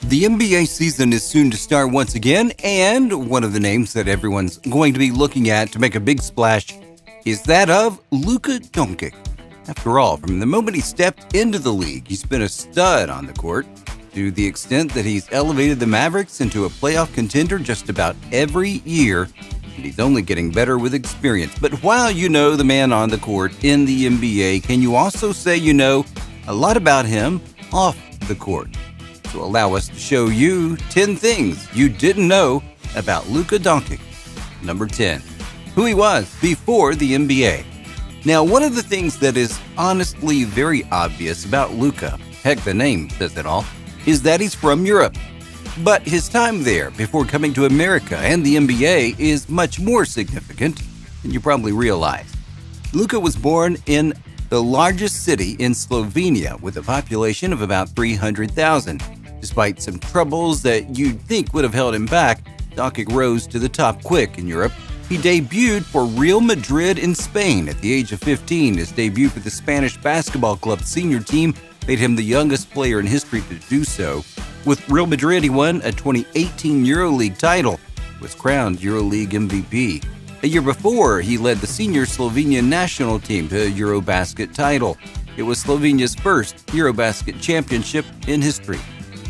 The NBA season is soon to start once again, and one of the names that everyone's going to be looking at to make a big splash is that of Luka Doncic. After all, from the moment he stepped into the league, he's been a stud on the court, to the extent that he's elevated the Mavericks into a playoff contender just about every year, and he's only getting better with experience. But while you know the man on the court in the NBA, can you also say you know a lot about him off the court? To allow us to show you 10 things you didn't know about Luka Doncic. Number 10. Who he was before the NBA. Now, one of the things that is honestly very obvious about Luka, heck, the name says it all, is that he's from Europe. But his time there before coming to America and the NBA is much more significant than you probably realize. Luka was born in the largest city in Slovenia with a population of about 300,000. Despite some troubles that you'd think would have held him back, Doncic rose to the top quick in Europe. He debuted for Real Madrid in Spain at the age of 15. His debut for the Spanish basketball club senior team made him the youngest player in history to do so. With Real Madrid, he won a 2018 EuroLeague title, was crowned EuroLeague MVP. A year before, he led the senior Slovenian national team to a Eurobasket title. It was Slovenia's first Eurobasket championship in history.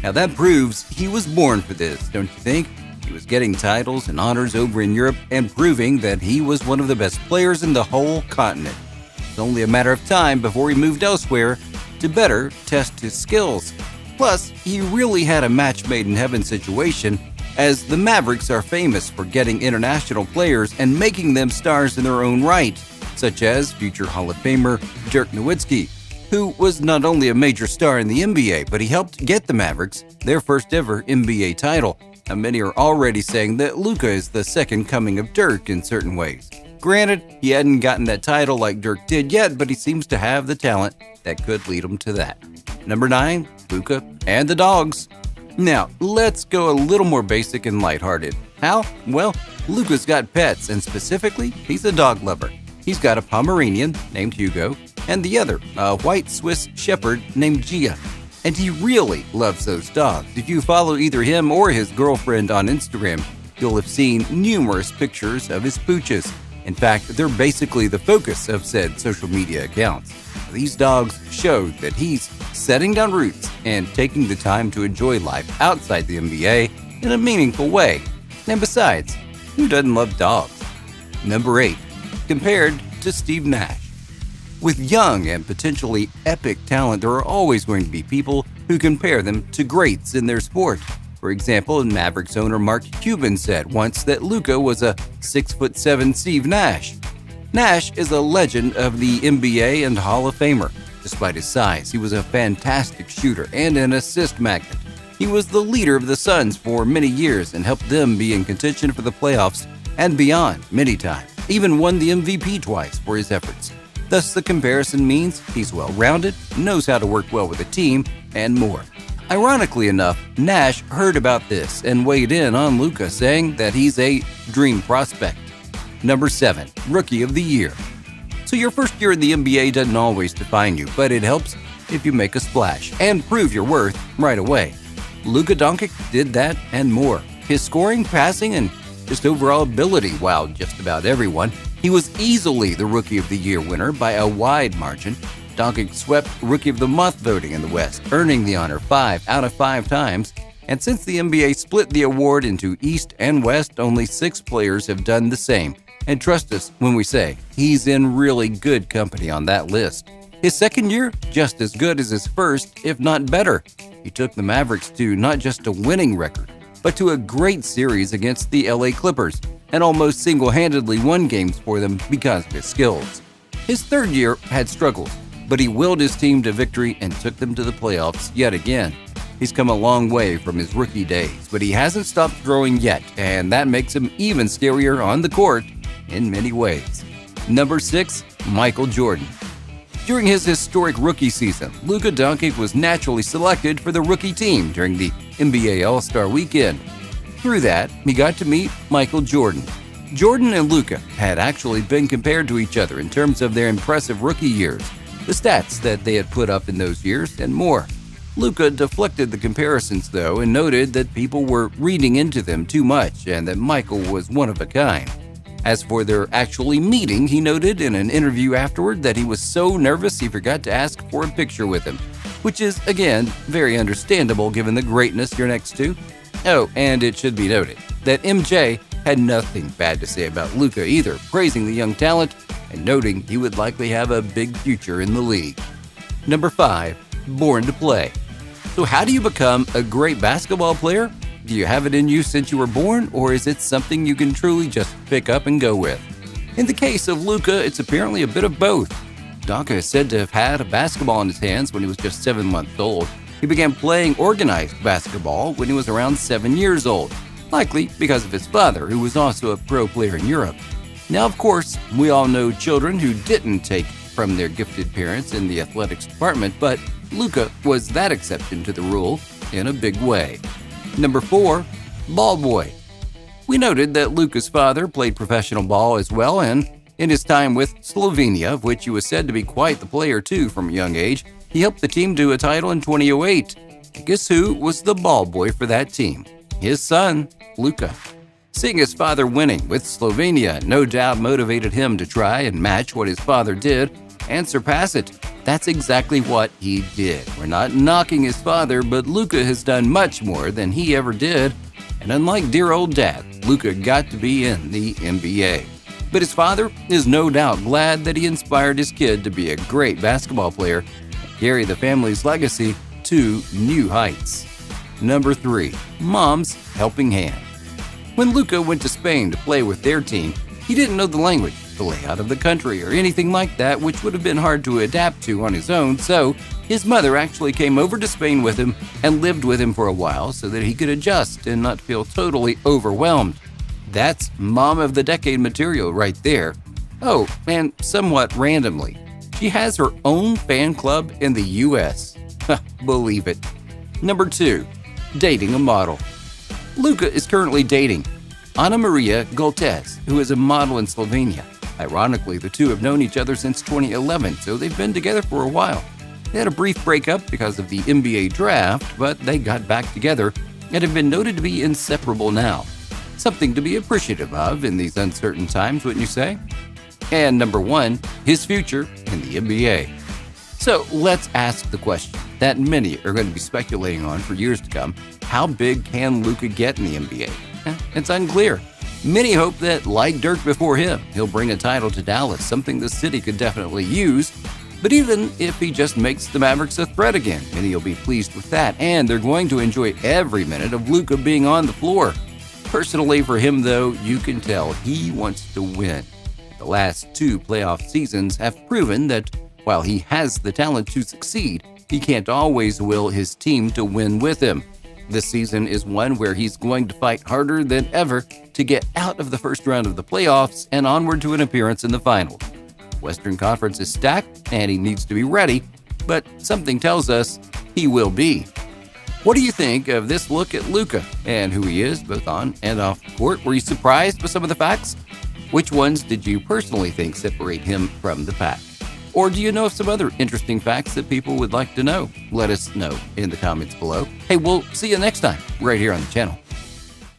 Now that proves he was born for this, don't you think? He was getting titles and honors over in Europe and proving that he was one of the best players in the whole continent. It's only a matter of time before he moved elsewhere to better test his skills. Plus, he really had a match made in heaven situation, as the Mavericks are famous for getting international players and making them stars in their own right, such as future Hall of Famer Dirk Nowitzki, who was not only a major star in the NBA, but he helped get the Mavericks their first ever NBA title. Now, many are already saying that Luka is the second coming of Dirk in certain ways. Granted, he hadn't gotten that title like Dirk did yet, but he seems to have the talent that could lead him to that. Number 9, Luka and the dogs. Now, let's go a little more basic and lighthearted. How? Well, Luka's got pets, and specifically, he's a dog lover. He's got a Pomeranian named Hugo, and the other, a white Swiss Shepherd named Gia. And he really loves those dogs. If you follow either him or his girlfriend on Instagram, you'll have seen numerous pictures of his pooches. In fact, they're basically the focus of said social media accounts. These dogs show that he's setting down roots and taking the time to enjoy life outside the NBA in a meaningful way. And besides, who doesn't love dogs? Number 8. Compared to Steve Nash. With young and potentially epic talent, there are always going to be people who compare them to greats in their sport. For example, Mavericks owner Mark Cuban said once that Luka was a 6'7" Steve Nash. Nash is a legend of the NBA and Hall of Famer. Despite his size, he was a fantastic shooter and an assist magnet. He was the leader of the Suns for many years and helped them be in contention for the playoffs and beyond many times. Even won the MVP twice for his efforts. Thus, the comparison means he's well-rounded, knows how to work well with a team, and more. Ironically enough, Nash heard about this and weighed in on Luka, saying that he's a dream prospect. Number 7, Rookie of the Year. So your first year in the NBA doesn't always define you, but it helps if you make a splash and prove your worth right away. Luka Doncic did that and more. His scoring, passing, and just overall ability wowed just about everyone. He was easily the Rookie of the Year winner by a wide margin. Doncic swept Rookie of the Month voting in the West, earning the honor 5 out of 5 times. And since the NBA split the award into East and West, only 6 players have done the same. And trust us when we say he's in really good company on that list. His second year, just as good as his first, if not better. He took the Mavericks to not just a winning record, but to a great series against the LA Clippers, and almost single-handedly won games for them because of his skills. His third year had struggles, but he willed his team to victory and took them to the playoffs yet again. He's come a long way from his rookie days, but he hasn't stopped growing yet, and that makes him even scarier on the court in many ways. Number 6, Michael Jordan. During his historic rookie season, Luka Doncic was naturally selected for the rookie team during the NBA All-Star Weekend. Through that, he got to meet Michael Jordan. Jordan and Luka had actually been compared to each other in terms of their impressive rookie years, the stats that they had put up in those years, and more. Luka deflected the comparisons, though, and noted that people were reading into them too much and that Michael was one of a kind. As for their actually meeting, he noted in an interview afterward that he was so nervous he forgot to ask for a picture with him, which is, again, very understandable given the greatness you're next to. Oh, and it should be noted that MJ had nothing bad to say about Luka either, praising the young talent and noting he would likely have a big future in the league. Number 5. Born to play. So how do you become a great basketball player? Do you have it in you since you were born, or is it something you can truly just pick up and go with? In the case of Luka, it's apparently a bit of both. Donka is said to have had a basketball in his hands when he was just 7 months old. He began playing organized basketball when he was around 7 years old, likely because of his father, who was also a pro player in Europe. Now, of course, we all know children who didn't take from their gifted parents in the athletics department, but Luka was that exception to the rule in a big way. Number 4. Ball boy. We noted that Luka's father played professional ball as well, and in his time with Slovenia, of which he was said to be quite the player too from a young age, he helped the team to a title in 2008. And guess who was the ball boy for that team? His son, Luka. Seeing his father winning with Slovenia no doubt motivated him to try and match what his father did and surpass it. That's exactly what he did. We're not knocking his father, but Luka has done much more than he ever did. And unlike dear old dad, Luka got to be in the NBA. But his father is no doubt glad that he inspired his kid to be a great basketball player and carry the family's legacy to new heights. Number 3. Mom's helping hand. When Luka went to Spain to play with their team, he didn't know the language, the layout of the country, or anything like that, which would have been hard to adapt to on his own, so his mother actually came over to Spain with him and lived with him for a while so that he could adjust and not feel totally overwhelmed. That's Mom of the Decade material right there. Oh, and somewhat randomly, she has her own fan club in the US. Believe it. Number 2. Dating a model. Luka is currently dating Ana Maria Goltes, who is a model in Slovenia. Ironically, the two have known each other since 2011, so they've been together for a while. They had a brief breakup because of the NBA draft, but they got back together and have been noted to be inseparable now. Something to be appreciative of in these uncertain times, wouldn't you say? And number 1, his future in the NBA. So let's ask the question that many are going to be speculating on for years to come. How big can Luka get in the NBA? It's unclear. Many hope that, like Dirk before him, he'll bring a title to Dallas, something the city could definitely use. But even if he just makes the Mavericks a threat again, many will be pleased with that, and they're going to enjoy every minute of Luka being on the floor. Personally, for him, though, you can tell he wants to win. The last 2 playoff seasons have proven that while he has the talent to succeed, he can't always will his team to win with him. This season is one where he's going to fight harder than ever to get out of the first round of the playoffs and onward to an appearance in the finals. Western Conference is stacked and he needs to be ready, but something tells us he will be. What do you think of this look at Luka and who he is, both on and off the court? Were you surprised with some of the facts? Which ones did you personally think separate him from the pack? Or do you know of some other interesting facts that people would like to know? Let us know in the comments below. Hey, we'll see you next time right here on the channel.